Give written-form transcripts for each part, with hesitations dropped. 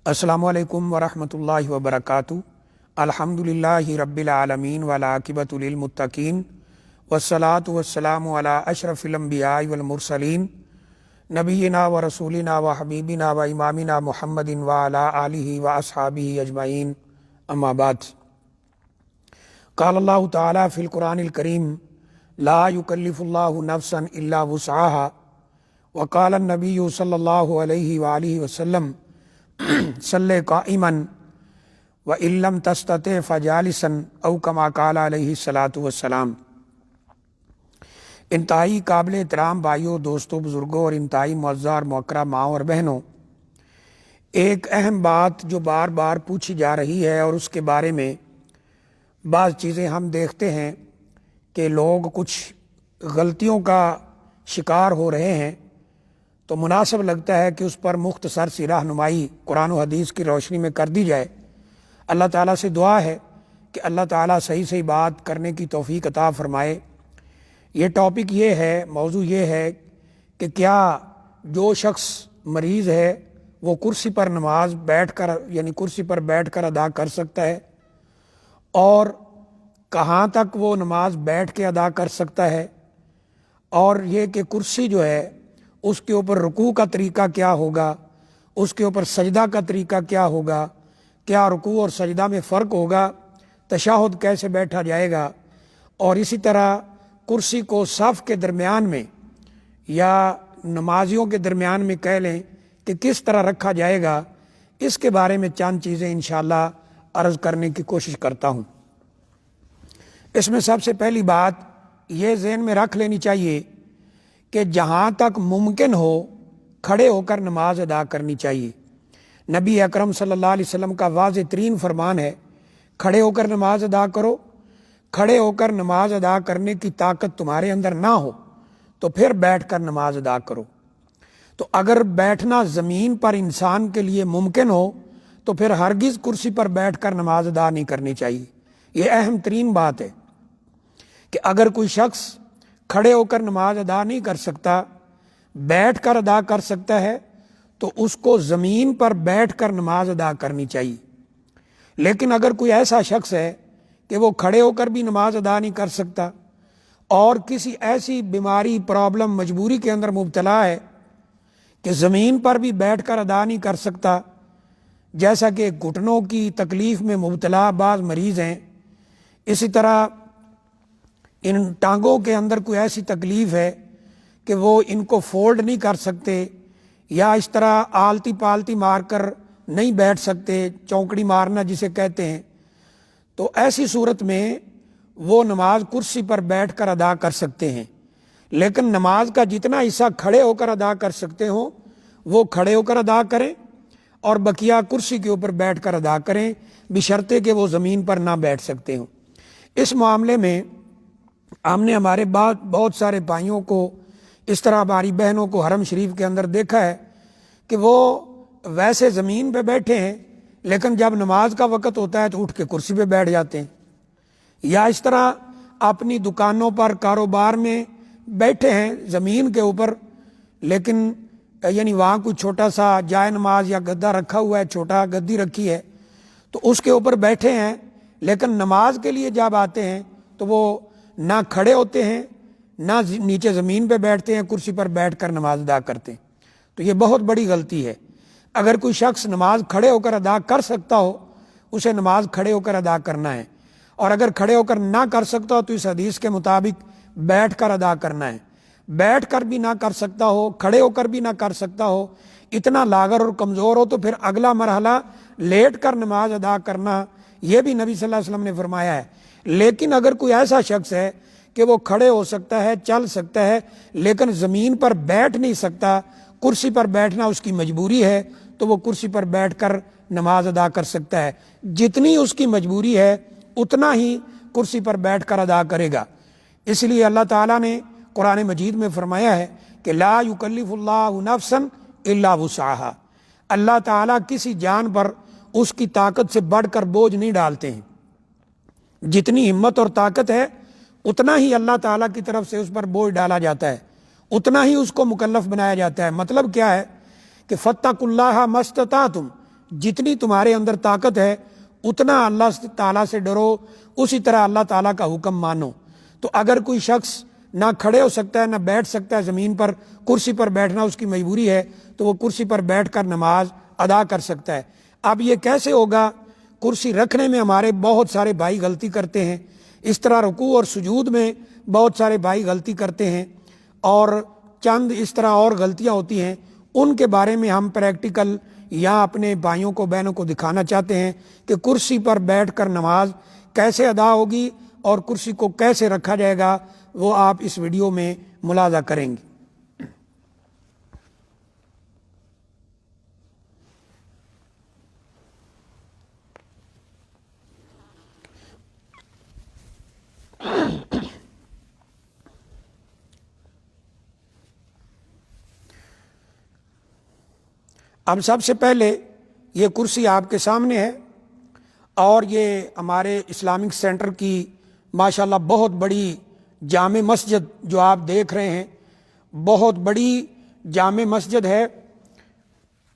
السلام علیکم ورحمۃ اللہ وبرکاتہ۔ الحمدللہ رب العالمین والعاقبۃ للمتقین والصلاۃ والسلام علی اشرف الانبیاء والمرسلین نبینا و رسولنا و حبیبنا و امامنا محمد وعلی آلہ و اصحابہ اجمعین، اما بعد۔ قال اللہ تعالی فی القرآن الکریم لا یکلف اللہ نفسا الا وسعها، وقال النبی صلی اللہ علیہ وآلہ وسلم صلی قائما وإن لم تستطع فجالسا او کما قال علیہ الصلاۃ والسلام۔ انتہائی قابل احترام بھائیوں، دوستوں، بزرگوں اور انتہائی معزز اور موقرہ ماؤں اور بہنوں، ایک اہم بات جو بار بار پوچھی جا رہی ہے اور اس کے بارے میں بعض چیزیں ہم دیکھتے ہیں کہ لوگ کچھ غلطیوں کا شکار ہو رہے ہیں، تو مناسب لگتا ہے کہ اس پر مختصر سی رہنمائی قرآن و حدیث کی روشنی میں کر دی جائے۔ اللہ تعالیٰ سے دعا ہے کہ اللہ تعالیٰ صحیح صحیح بات کرنے کی توفیق عطا فرمائے۔ یہ ٹاپک یہ ہے، موضوع یہ ہے کہ کیا جو شخص مریض ہے وہ کرسی پر نماز بیٹھ کر کرسی پر بیٹھ کر ادا کر سکتا ہے، اور کہاں تک وہ نماز بیٹھ کے ادا کر سکتا ہے، اور یہ کہ کرسی جو ہے اس کے اوپر رکوع کا طریقہ کیا ہوگا، اس کے اوپر سجدہ کا طریقہ کیا ہوگا، کیا رکوع اور سجدہ میں فرق ہوگا، تشہد کیسے بیٹھا جائے گا، اور اسی طرح کرسی کو صف کے درمیان میں یا نمازیوں کے درمیان میں کہہ لیں کہ کس طرح رکھا جائے گا، اس کے بارے میں چند چیزیں انشاءاللہ عرض کرنے کی کوشش کرتا ہوں۔ اس میں سب سے پہلی بات یہ ذہن میں رکھ لینی چاہیے کہ جہاں تک ممکن ہو کھڑے ہو کر نماز ادا کرنی چاہیے۔ نبی اکرم صلی اللہ علیہ وسلم کا واضح ترین فرمان ہے، کھڑے ہو کر نماز ادا کرو۔ کھڑے ہو کر نماز ادا کرنے کی طاقت تمہارے اندر نہ ہو تو پھر بیٹھ کر نماز ادا کرو۔ تو اگر بیٹھنا زمین پر انسان کے لیے ممکن ہو تو پھر ہرگز کرسی پر بیٹھ کر نماز ادا نہیں کرنی چاہیے۔ یہ اہم ترین بات ہے کہ اگر کوئی شخص کھڑے ہو کر نماز ادا نہیں کر سکتا، بیٹھ کر ادا کر سکتا ہے، تو اس کو زمین پر بیٹھ کر نماز ادا کرنی چاہیے۔ لیکن اگر کوئی ایسا شخص ہے کہ وہ کھڑے ہو کر بھی نماز ادا نہیں کر سکتا اور کسی ایسی بیماری، پرابلم، مجبوری کے اندر مبتلا ہے کہ زمین پر بھی بیٹھ کر ادا نہیں کر سکتا، جیسا کہ گھٹنوں کی تکلیف میں مبتلا بعض مریض ہیں، اسی طرح ان ٹانگوں کے اندر کوئی ایسی تکلیف ہے کہ وہ ان کو فولڈ نہیں کر سکتے، یا اس طرح آلتی پالتی مار کر نہیں بیٹھ سکتے، چونکڑی مارنا جسے کہتے ہیں، تو ایسی صورت میں وہ نماز کرسی پر بیٹھ کر ادا کر سکتے ہیں۔ لیکن نماز کا جتنا حصہ کھڑے ہو کر ادا کر سکتے ہوں وہ کھڑے ہو کر ادا کریں، اور بقیہ کرسی کے اوپر بیٹھ کر ادا کریں، بشرطے کہ وہ زمین پر نہ بیٹھ سکتے ہوں۔ اس معاملے میں ہم نے ہمارے بہت سارے بھائیوں کو، اس طرح ہماری بہنوں کو حرم شریف کے اندر دیکھا ہے کہ وہ ویسے زمین پہ بیٹھے ہیں لیکن جب نماز کا وقت ہوتا ہے تو اٹھ کے کرسی پہ بیٹھ جاتے ہیں، یا اس طرح اپنی دکانوں پر، کاروبار میں بیٹھے ہیں زمین کے اوپر، لیکن وہاں کوئی چھوٹا سا جائے نماز یا گدا رکھا ہوا ہے، چھوٹا گدی رکھی ہے، تو اس کے اوپر بیٹھے ہیں، لیکن نماز کے لیے جب آتے ہیں تو وہ نہ کھڑے ہوتے ہیں، نہ نیچے زمین پہ بیٹھتے ہیں، کرسی پر بیٹھ کر نماز ادا کرتے ہیں۔ تو یہ بہت بڑی غلطی ہے۔ اگر کوئی شخص نماز کھڑے ہو کر ادا کر سکتا ہو، اسے نماز کھڑے ہو کر ادا کرنا ہے، اور اگر کھڑے ہو کر نہ کر سکتا ہو تو اس حدیث کے مطابق بیٹھ کر ادا کرنا ہے۔ بیٹھ کر بھی نہ کر سکتا ہو، کھڑے ہو کر بھی نہ کر سکتا ہو، اتنا لاغر اور کمزور ہو، تو پھر اگلا مرحلہ لیٹ کر نماز ادا کرنا، یہ بھی نبی صلی اللہ علیہ وسلم نے فرمایا ہے۔ لیکن اگر کوئی ایسا شخص ہے کہ وہ کھڑے ہو سکتا ہے، چل سکتا ہے، لیکن زمین پر بیٹھ نہیں سکتا، کرسی پر بیٹھنا اس کی مجبوری ہے، تو وہ کرسی پر بیٹھ کر نماز ادا کر سکتا ہے۔ جتنی اس کی مجبوری ہے اتنا ہی کرسی پر بیٹھ کر ادا کرے گا۔ اس لیے اللہ تعالیٰ نے قرآن مجید میں فرمایا ہے کہ لا یکلف اللہ نفسا الا وسعها، اللہ تعالیٰ کسی جان پر اس کی طاقت سے بڑھ کر بوجھ نہیں ڈالتے ہیں۔ جتنی ہمت اور طاقت ہے اتنا ہی اللہ تعالیٰ کی طرف سے اس پر بوجھ ڈالا جاتا ہے، اتنا ہی اس کو مکلف بنایا جاتا ہے۔ مطلب کیا ہے کہ فاتقوا اللہ ما استطعتم، جتنی تمہارے اندر طاقت ہے اتنا اللہ تعالیٰ سے ڈرو، اسی طرح اللہ تعالیٰ کا حکم مانو۔ تو اگر کوئی شخص نہ کھڑے ہو سکتا ہے نہ بیٹھ سکتا ہے، زمین پر کرسی پر بیٹھنا اس کی مجبوری ہے، تو وہ کرسی پر بیٹھ کر نماز ادا کر سکتا ہے۔ اب یہ کیسے ہوگا؟ کرسی رکھنے میں ہمارے بہت سارے بھائی غلطی کرتے ہیں، اس طرح رکوع اور سجود میں بہت سارے بھائی غلطی کرتے ہیں، اور چند اس طرح اور غلطیاں ہوتی ہیں، ان کے بارے میں ہم پریکٹیکل یا اپنے بھائیوں کو بہنوں کو دکھانا چاہتے ہیں کہ کرسی پر بیٹھ کر نماز کیسے ادا ہوگی اور کرسی کو کیسے رکھا جائے گا، وہ آپ اس ویڈیو میں ملاحظہ کریں گے۔ اب سب سے پہلے یہ کرسی آپ کے سامنے ہے، اور یہ ہمارے اسلامک سینٹر کی ماشاءاللہ بہت بڑی جامع مسجد جو آپ دیکھ رہے ہیں، بہت بڑی جامع مسجد ہے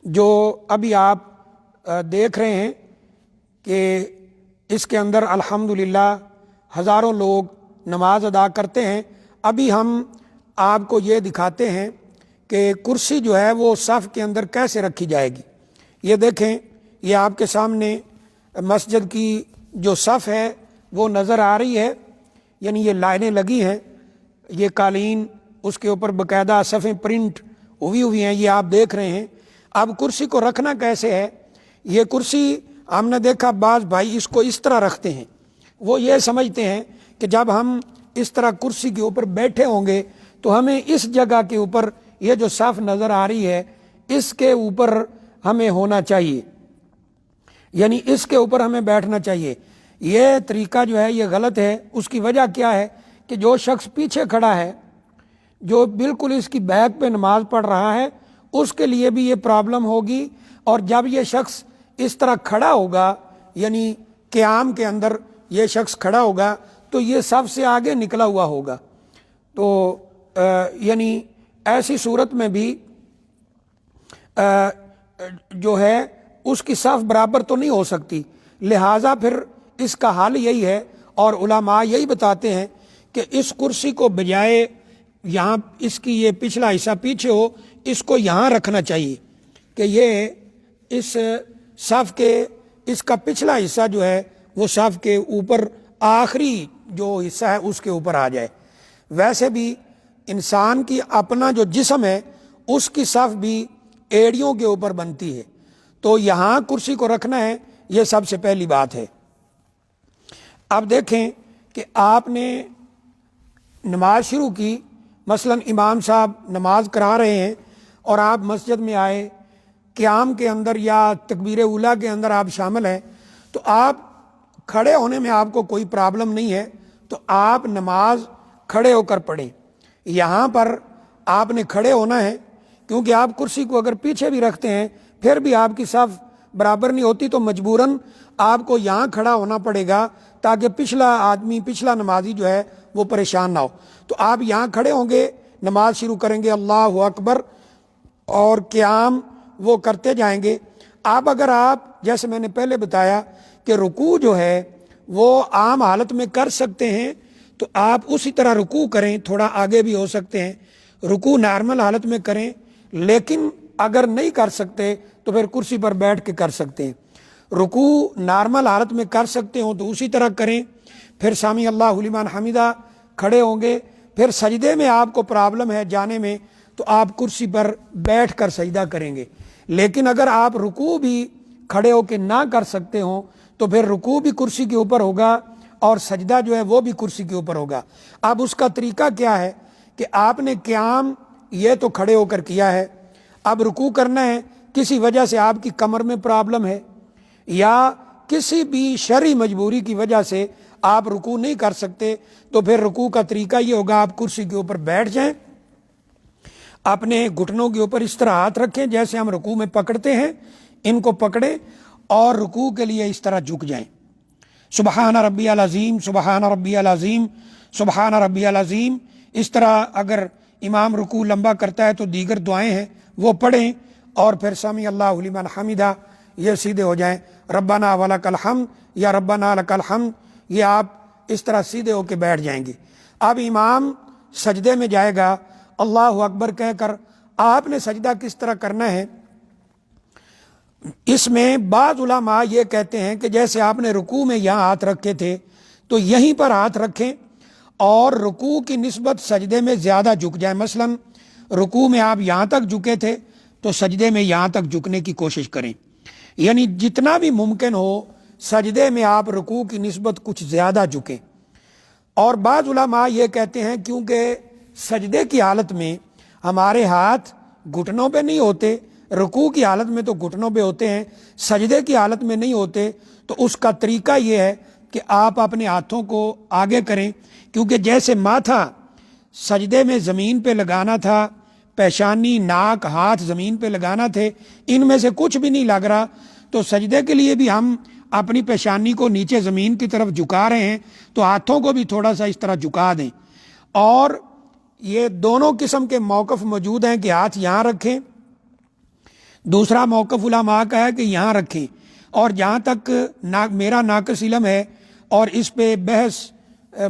جو ابھی آپ دیکھ رہے ہیں کہ اس کے اندر الحمدللہ ہزاروں لوگ نماز ادا کرتے ہیں۔ ابھی ہم آپ کو یہ دکھاتے ہیں کہ کرسی جو ہے وہ صف کے اندر کیسے رکھی جائے گی۔ یہ دیکھیں، یہ آپ کے سامنے مسجد کی جو صف ہے وہ نظر آ رہی ہے، یعنی یہ لائنیں لگی ہیں، یہ قالین اس کے اوپر باقاعدہ صفیں پرنٹ ہوئی ہیں، یہ آپ دیکھ رہے ہیں۔ اب کرسی کو رکھنا کیسے ہے؟ یہ کرسی ہم نے دیکھا بعض بھائی اس کو اس طرح رکھتے ہیں، وہ یہ سمجھتے ہیں کہ جب ہم اس طرح کرسی کے اوپر بیٹھے ہوں گے تو ہمیں اس جگہ کے اوپر یہ جو صف نظر آ رہی ہے اس کے اوپر ہمیں ہونا چاہیے، یعنی اس کے اوپر ہمیں بیٹھنا چاہیے۔ یہ طریقہ جو ہے یہ غلط ہے۔ اس کی وجہ کیا ہے کہ جو شخص پیچھے کھڑا ہے، جو بالکل اس کی بیک پہ نماز پڑھ رہا ہے، اس کے لیے بھی یہ پرابلم ہوگی، اور جب یہ شخص اس طرح کھڑا ہوگا، یعنی قیام کے اندر یہ شخص کھڑا ہوگا تو یہ صف سے آگے نکلا ہوا ہوگا، تو یعنی ایسی صورت میں بھی جو ہے اس کی صف برابر تو نہیں ہو سکتی۔ لہٰذا پھر اس کا حل یہی ہے، اور علماء یہی بتاتے ہیں کہ اس کرسی کو بجائے یہاں اس کی یہ پچھلا حصہ پیچھے ہو، اس کو یہاں رکھنا چاہیے کہ یہ اس صف کے اس کا پچھلا حصہ جو ہے وہ صف کے اوپر آخری جو حصہ ہے اس کے اوپر آ جائے۔ ویسے بھی انسان کی اپنا جو جسم ہے اس کی صف بھی ایڑیوں کے اوپر بنتی ہے، تو یہاں کرسی کو رکھنا ہے، یہ سب سے پہلی بات ہے۔ اب دیکھیں کہ آپ نے نماز شروع کی، مثلا امام صاحب نماز کرا رہے ہیں اور آپ مسجد میں آئے، قیام کے اندر یا تکبیر اولیٰ کے اندر آپ شامل ہیں، تو آپ کھڑے ہونے میں آپ کو کوئی پرابلم نہیں ہے، تو آپ نماز کھڑے ہو کر پڑھیں۔ یہاں پر آپ نے کھڑے ہونا ہے، کیونکہ آپ کرسی کو اگر پیچھے بھی رکھتے ہیں پھر بھی آپ کی صف برابر نہیں ہوتی، تو مجبوراً آپ کو یہاں کھڑا ہونا پڑے گا تاکہ پچھلا آدمی، پچھلا نمازی جو ہے وہ پریشان نہ ہو۔ تو آپ یہاں کھڑے ہوں گے، نماز شروع کریں گے اللہ اکبر، اور قیام وہ کرتے جائیں گے۔ اب اگر آپ، جیسے میں نے پہلے بتایا کہ رکوع جو ہے وہ عام حالت میں کر سکتے ہیں تو آپ اسی طرح رکوع کریں، تھوڑا آگے بھی ہو سکتے ہیں، رکوع نارمل حالت میں کریں، لیکن اگر نہیں کر سکتے تو پھر کرسی پر بیٹھ کے کر سکتے ہیں۔ رکوع نارمل حالت میں کر سکتے ہوں تو اسی طرح کریں، پھر سامی اللہ لمن حمیدہ کھڑے ہوں گے، پھر سجدے میں آپ کو پرابلم ہے جانے میں تو آپ کرسی پر بیٹھ کر سجدہ کریں گے۔ لیکن اگر آپ رکوع بھی کھڑے ہو کے نہ کر سکتے ہوں تو پھر رکوع بھی کرسی کے اوپر ہوگا اور سجدہ جو ہے وہ بھی کرسی کے اوپر ہوگا۔ اب اس کا طریقہ کیا ہے کہ آپ نے قیام یہ تو کھڑے ہو کر کیا ہے، اب رکوع کرنا ہے، کسی وجہ سے آپ کی کمر میں پرابلم ہے یا کسی بھی شرعی مجبوری کی وجہ سے آپ رکوع نہیں کر سکتے، تو پھر رکوع کا طریقہ یہ ہوگا آپ کرسی کے اوپر بیٹھ جائیں، اپنے گھٹنوں کے اوپر اس طرح ہاتھ رکھیں جیسے ہم رکوع میں پکڑتے ہیں، ان کو پکڑیں اور رکوع کے لیے اس طرح جھک جائیں، سبحان ربی العظیم، سبحان ربی العظیم، سبحان ربی العظیم۔ اس طرح اگر امام رکوع لمبا کرتا ہے تو دیگر دعائیں ہیں وہ پڑھیں، اور پھر سمی اللہ لمن حمیدہ یہ سیدھے ہو جائیں، ربنا ولک الحمد یا ربنا لک الحمد، یہ آپ اس طرح سیدھے ہو کے بیٹھ جائیں گے۔ اب امام سجدے میں جائے گا، اللہ اکبر کہہ کر آپ نے سجدہ کس طرح کرنا ہے، اس میں بعض علماء یہ کہتے ہیں کہ جیسے آپ نے رکوع میں یہاں ہاتھ رکھے تھے تو یہیں پر ہاتھ رکھیں اور رکوع کی نسبت سجدے میں زیادہ جھک جائیں۔ مثلا رکوع میں آپ یہاں تک جھکے تھے تو سجدے میں یہاں تک جھکنے کی کوشش کریں، یعنی جتنا بھی ممکن ہو سجدے میں آپ رکوع کی نسبت کچھ زیادہ جھکیں۔ اور بعض علماء یہ کہتے ہیں کیونکہ سجدے کی حالت میں ہمارے ہاتھ گھٹنوں پہ نہیں ہوتے، رکوع کی حالت میں تو گھٹنوں پہ ہوتے ہیں، سجدے کی حالت میں نہیں ہوتے، تو اس کا طریقہ یہ ہے کہ آپ اپنے ہاتھوں کو آگے کریں، کیونکہ جیسے ماتھا سجدے میں زمین پہ لگانا تھا، پیشانی، ناک، ہاتھ زمین پہ لگانا تھے، ان میں سے کچھ بھی نہیں لگ رہا، تو سجدے کے لیے بھی ہم اپنی پیشانی کو نیچے زمین کی طرف جھکا رہے ہیں، تو ہاتھوں کو بھی تھوڑا سا اس طرح جھکا دیں۔ اور یہ دونوں قسم کے موقف موجود ہیں کہ ہاتھ یہاں رکھیں، دوسرا موقف علماء کا ہے کہ یہاں رکھیں، اور جہاں تک میرا ناقص علم ہے اور اس پہ بحث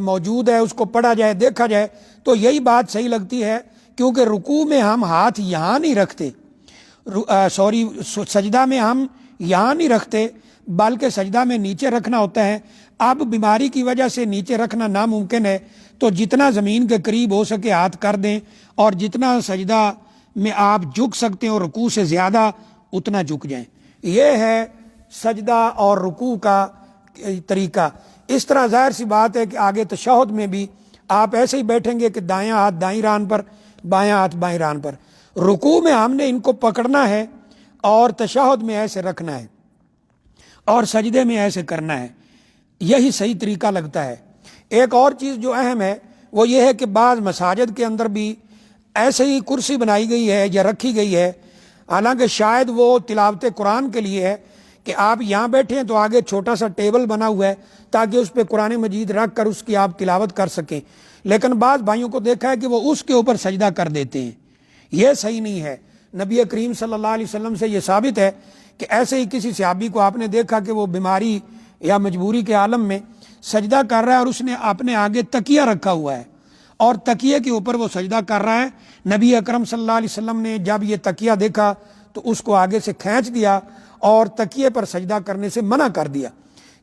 موجود ہے، اس کو پڑھا جائے دیکھا جائے تو یہی بات صحیح لگتی ہے، کیونکہ رکوع میں ہم ہاتھ یہاں نہیں رکھتے، سجدہ میں ہم یہاں نہیں رکھتے بلکہ سجدہ میں نیچے رکھنا ہوتا ہے۔ اب بیماری کی وجہ سے نیچے رکھنا ناممکن ہے، تو جتنا زمین کے قریب ہو سکے ہاتھ کر دیں، اور جتنا سجدہ میں آپ جھک سکتے ہیں اور رکوع سے زیادہ اتنا جھک جائیں۔ یہ ہے سجدہ اور رکوع کا طریقہ۔ اس طرح ظاہر سی بات ہے کہ آگے تشہد میں بھی آپ ایسے ہی بیٹھیں گے کہ دایاں ہاتھ دائیں ران پر، بایاں ہاتھ بائیں ران پر۔ رکوع میں ہم نے ان کو پکڑنا ہے اور تشہد میں ایسے رکھنا ہے اور سجدے میں ایسے کرنا ہے، یہی صحیح طریقہ لگتا ہے۔ ایک اور چیز جو اہم ہے وہ یہ ہے کہ بعض مساجد کے اندر بھی ایسے ہی کرسی بنائی گئی ہے یا رکھی گئی ہے، حالانکہ شاید وہ تلاوت قرآن کے لیے ہے کہ آپ یہاں بیٹھے ہیں تو آگے چھوٹا سا ٹیبل بنا ہوا ہے تاکہ اس پہ قرآن مجید رکھ کر اس کی آپ تلاوت کر سکیں، لیکن بعض بھائیوں کو دیکھا ہے کہ وہ اس کے اوپر سجدہ کر دیتے ہیں، یہ صحیح نہیں ہے۔ نبی کریم صلی اللہ علیہ وسلم سے یہ ثابت ہے کہ ایسے ہی کسی صحابی کو آپ نے دیکھا کہ وہ بیماری یا مجبوری کے عالم میں سجدہ کر رہا ہے اور اس نے اپنے آگے تکیہ رکھا ہوا ہے اور تکیے کے اوپر وہ سجدہ کر رہا ہے۔ نبی اکرم صلی اللہ علیہ وسلم نے جب یہ تکیہ دیکھا تو اس کو آگے سے کھینچ دیا اور تکیے پر سجدہ کرنے سے منع کر دیا۔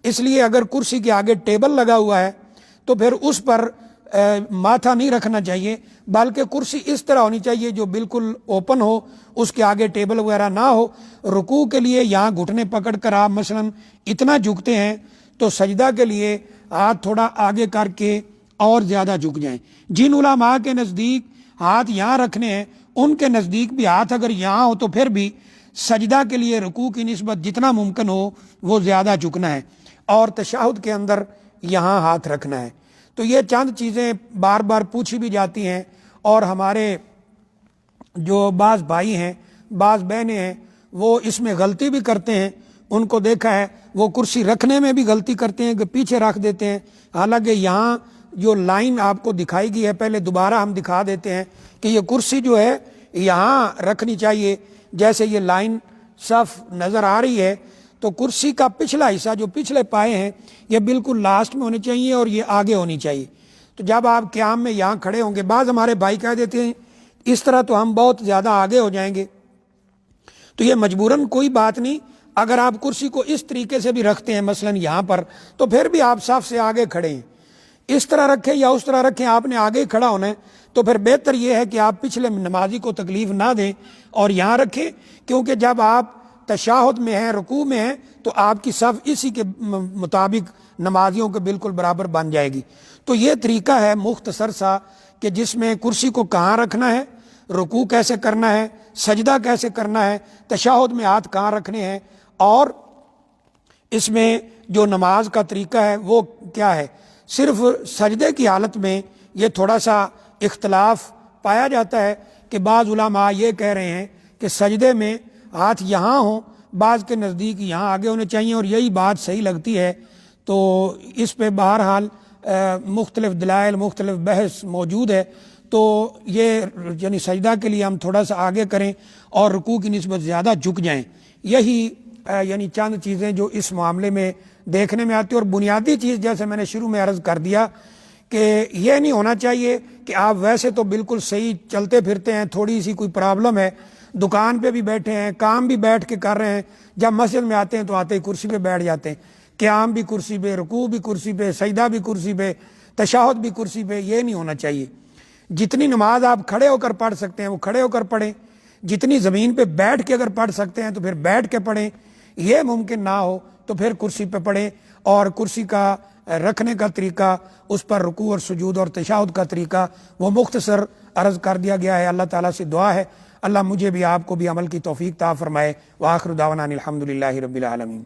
اس لیے اگر کرسی کے آگے ٹیبل لگا ہوا ہے تو پھر اس پر ماتھا نہیں رکھنا چاہیے، بلکہ کرسی اس طرح ہونی چاہیے جو بالکل اوپن ہو، اس کے آگے ٹیبل وغیرہ نہ ہو۔ رکوع کے لیے یہاں گھٹنے پکڑ کر آپ مثلا اتنا جھکتے ہیں تو سجدہ کے لیے ہاتھ تھوڑا آگے کر کے اور زیادہ جھک جائیں۔ جن علماء کے نزدیک ہاتھ یہاں رکھنے ہیں ان کے نزدیک بھی ہاتھ اگر یہاں ہو تو پھر بھی سجدہ کے لیے رکوع کی نسبت جتنا ممکن ہو وہ زیادہ جھکنا ہے، اور تشہد کے اندر یہاں ہاتھ رکھنا ہے۔ تو یہ چند چیزیں بار بار پوچھی بھی جاتی ہیں، اور ہمارے جو بعض بھائی ہیں، بعض بہنیں ہیں، وہ اس میں غلطی بھی کرتے ہیں۔ ان کو دیکھا ہے وہ کرسی رکھنے میں بھی غلطی کرتے ہیں کہ پیچھے رکھ دیتے ہیں، حالانکہ یہاں جو لائن آپ کو دکھائی گئی ہے پہلے دوبارہ ہم دکھا دیتے ہیں کہ یہ کرسی جو ہے یہاں رکھنی چاہیے، جیسے یہ لائن صف نظر آ رہی ہے تو کرسی کا پچھلا حصہ جو پچھلے پائے ہیں یہ بالکل لاسٹ میں ہونے چاہیے اور یہ آگے ہونی چاہیے۔ تو جب آپ قیام میں یہاں کھڑے ہوں گے، بعض ہمارے بھائی کہہ دیتے ہیں اس طرح تو ہم بہت زیادہ آگے ہو جائیں گے، تو یہ مجبوراً کوئی بات نہیں۔ اگر آپ کرسی کو اس طریقے سے بھی رکھتے ہیں مثلا یہاں پر تو پھر بھی آپ صف سے آگے کھڑے ہیں، اس طرح رکھیں یا اس طرح رکھیں، آپ نے آگے کھڑا ہونا ہے، تو پھر بہتر یہ ہے کہ آپ پچھلے نمازی کو تکلیف نہ دیں اور یہاں رکھیں، کیونکہ جب آپ تشہد میں ہیں، رکوع میں ہیں، تو آپ کی صف اسی کے مطابق نمازیوں کے بالکل برابر بن جائے گی۔ تو یہ طریقہ ہے مختصر سا کہ جس میں کرسی کو کہاں رکھنا ہے، رکوع کیسے کرنا ہے، سجدہ کیسے کرنا ہے، تشہد میں ہاتھ کہاں رکھنے ہیں، اور اس میں جو نماز کا طریقہ ہے وہ کیا ہے۔ صرف سجدے کی حالت میں یہ تھوڑا سا اختلاف پایا جاتا ہے کہ بعض علماء یہ کہہ رہے ہیں کہ سجدے میں ہاتھ یہاں ہوں، بعض کے نزدیک یہاں آگے ہونے چاہیے، اور یہی بات صحیح لگتی ہے۔ تو اس پہ بہرحال مختلف دلائل، مختلف بحث موجود ہے۔ تو یہ یعنی سجدہ کے لیے ہم تھوڑا سا آگے کریں اور رکوع کی نسبت زیادہ جھک جائیں، یہی یعنی چند چیزیں جو اس معاملے میں دیکھنے میں آتی ہیں، اور بنیادی چیز جیسے میں نے شروع میں عرض کر دیا کہ یہ نہیں ہونا چاہیے کہ آپ ویسے تو بالکل صحیح چلتے پھرتے ہیں، تھوڑی سی کوئی پرابلم ہے، دکان پہ بھی بیٹھے ہیں، کام بھی بیٹھ کے کر رہے ہیں، جب مسجد میں آتے ہیں تو آتے ہی کرسی پہ بیٹھ جاتے ہیں، قیام بھی کرسی پہ، رکوع بھی کرسی پہ، سجدہ بھی کرسی پہ، تشہد بھی کرسی پہ، یہ نہیں ہونا چاہیے۔ جتنی نماز آپ کھڑے ہو کر پڑھ سکتے ہیں وہ کھڑے ہو کر پڑھیں، جتنی زمین پہ بیٹھ کے اگر پڑھ سکتے ہیں تو پھر بیٹھ کے پڑھیں، یہ ممکن نہ ہو تو پھر کرسی پہ پڑھیں، اور کرسی کا رکھنے کا طریقہ، اس پر رکوع اور سجود اور تشہد کا طریقہ وہ مختصر عرض کر دیا گیا ہے۔ اللہ تعالیٰ سے دعا ہے اللہ مجھے بھی آپ کو بھی عمل کی توفیق عطا فرمائے۔ وآخر دعوانا الحمدللہ رب العالمین۔